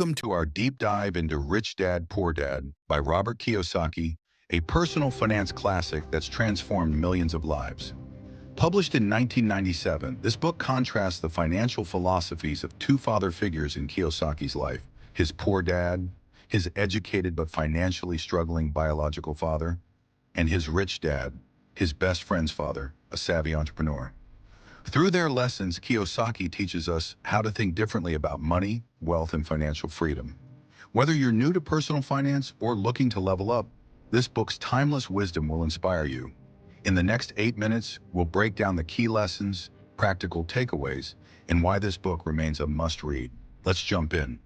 Welcome to our deep dive into Rich Dad, Poor Dad by Robert Kiyosaki, a personal finance classic that's transformed millions of lives. Published in 1997, this book contrasts the financial philosophies of two father figures in Kiyosaki's life: his poor dad, his educated but financially struggling biological father, and his rich dad, his best friend's father, a savvy entrepreneur. Through their lessons, Kiyosaki teaches us how to think differently about money, wealth, and financial freedom. Whether you're new to personal finance or looking to level up, this book's timeless wisdom will inspire you. In the next 8 minutes, we'll break down the key lessons, practical takeaways, and why this book remains a must-read. Let's jump in.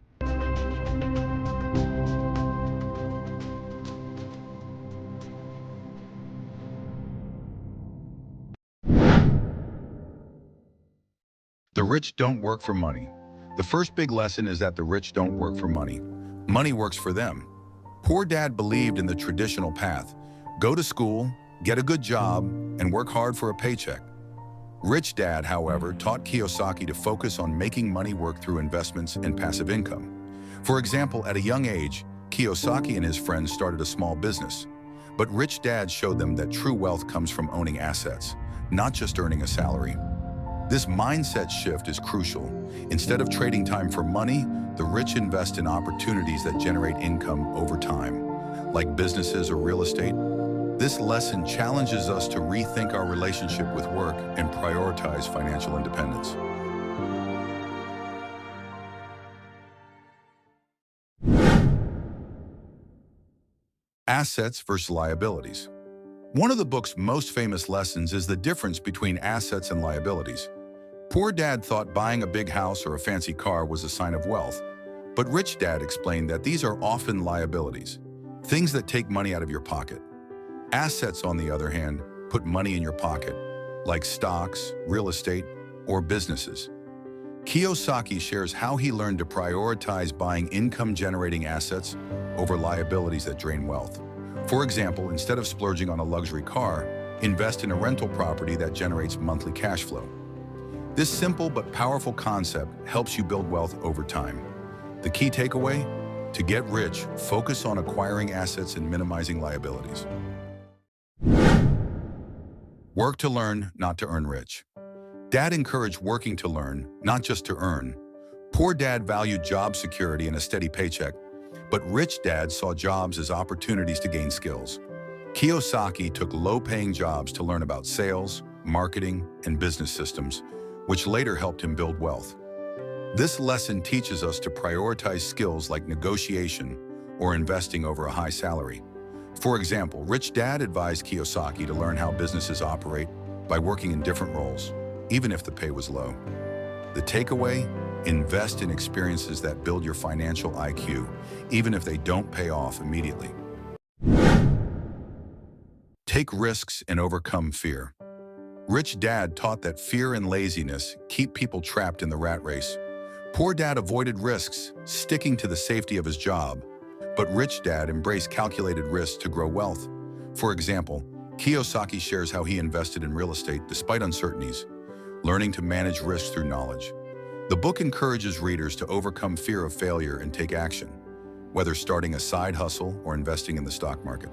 The rich don't work for money. The first big lesson is that the rich don't work for money. Money works for them. Poor Dad believed in the traditional path: go to school, get a good job, and work hard for a paycheck. Rich Dad, however, taught Kiyosaki to focus on making money work through investments and passive income. For example, at a young age, Kiyosaki and his friends started a small business. But Rich Dad showed them that true wealth comes from owning assets, not just earning a salary. This mindset shift is crucial. Instead of trading time for money, the rich invest in opportunities that generate income over time, like businesses or real estate. This lesson challenges us to rethink our relationship with work and prioritize financial independence. Assets versus liabilities. One of the book's most famous lessons is the difference between assets and liabilities. Poor Dad thought buying a big house or a fancy car was a sign of wealth, but Rich Dad explained that these are often liabilities, things that take money out of your pocket. Assets, on the other hand, put money in your pocket, like stocks, real estate, or businesses. Kiyosaki shares how he learned to prioritize buying income-generating assets over liabilities that drain wealth. For example, instead of splurging on a luxury car, invest in a rental property that generates monthly cash flow. This simple but powerful concept helps you build wealth over time. The key takeaway? To get rich, focus on acquiring assets and minimizing liabilities. Work to learn, not to earn rich. Dad encouraged working to learn, not just to earn. Poor Dad valued job security and a steady paycheck, but Rich Dad saw jobs as opportunities to gain skills. Kiyosaki took low-paying jobs to learn about sales, marketing, and business systems, which later helped him build wealth. This lesson teaches us to prioritize skills like negotiation or investing over a high salary. For example, Rich Dad advised Kiyosaki to learn how businesses operate by working in different roles, even if the pay was low. The takeaway? Invest in experiences that build your financial IQ, even if they don't pay off immediately. Take risks and overcome fear. Rich Dad taught that fear and laziness keep people trapped in the rat race. Poor Dad avoided risks, sticking to the safety of his job, but Rich Dad embraced calculated risks to grow wealth. For example, Kiyosaki shares how he invested in real estate despite uncertainties, learning to manage risks through knowledge. The book encourages readers to overcome fear of failure and take action, whether starting a side hustle or investing in the stock market.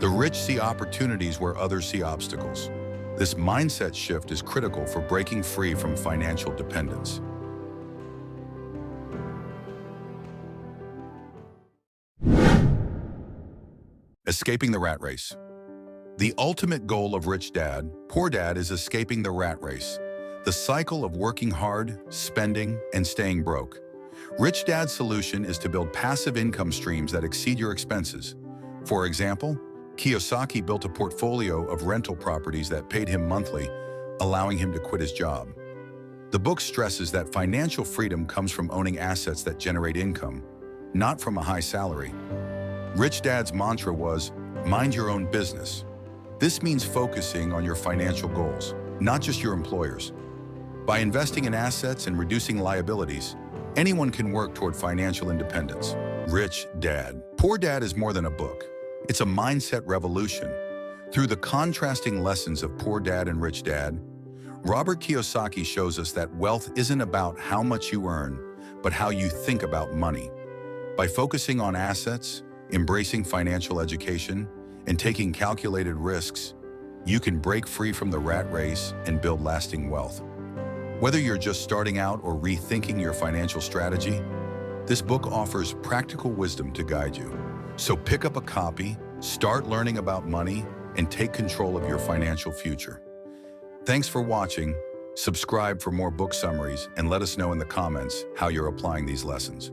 The rich see opportunities where others see obstacles. This mindset shift is critical for breaking free from financial dependence. Escaping the rat race. The ultimate goal of Rich Dad, Poor Dad is escaping the rat race, the cycle of working hard, spending, and staying broke. Rich Dad's solution is to build passive income streams that exceed your expenses. For example, Kiyosaki built a portfolio of rental properties that paid him monthly, allowing him to quit his job. The book stresses that financial freedom comes from owning assets that generate income, not from a high salary. Rich Dad's mantra was, mind your own business. This means focusing on your financial goals, not just your employer's. By investing in assets and reducing liabilities, anyone can work toward financial independence. Rich Dad. Poor Dad is more than a book. It's a mindset revolution. Through the contrasting lessons of Poor Dad and Rich Dad, Robert Kiyosaki shows us that wealth isn't about how much you earn, but how you think about money. By focusing on assets, embracing financial education, and taking calculated risks, you can break free from the rat race and build lasting wealth. Whether you're just starting out or rethinking your financial strategy, this book offers practical wisdom to guide you. So pick up a copy, start learning about money, and take control of your financial future. Thanks for watching. Subscribe for more book summaries and let us know in the comments how you're applying these lessons.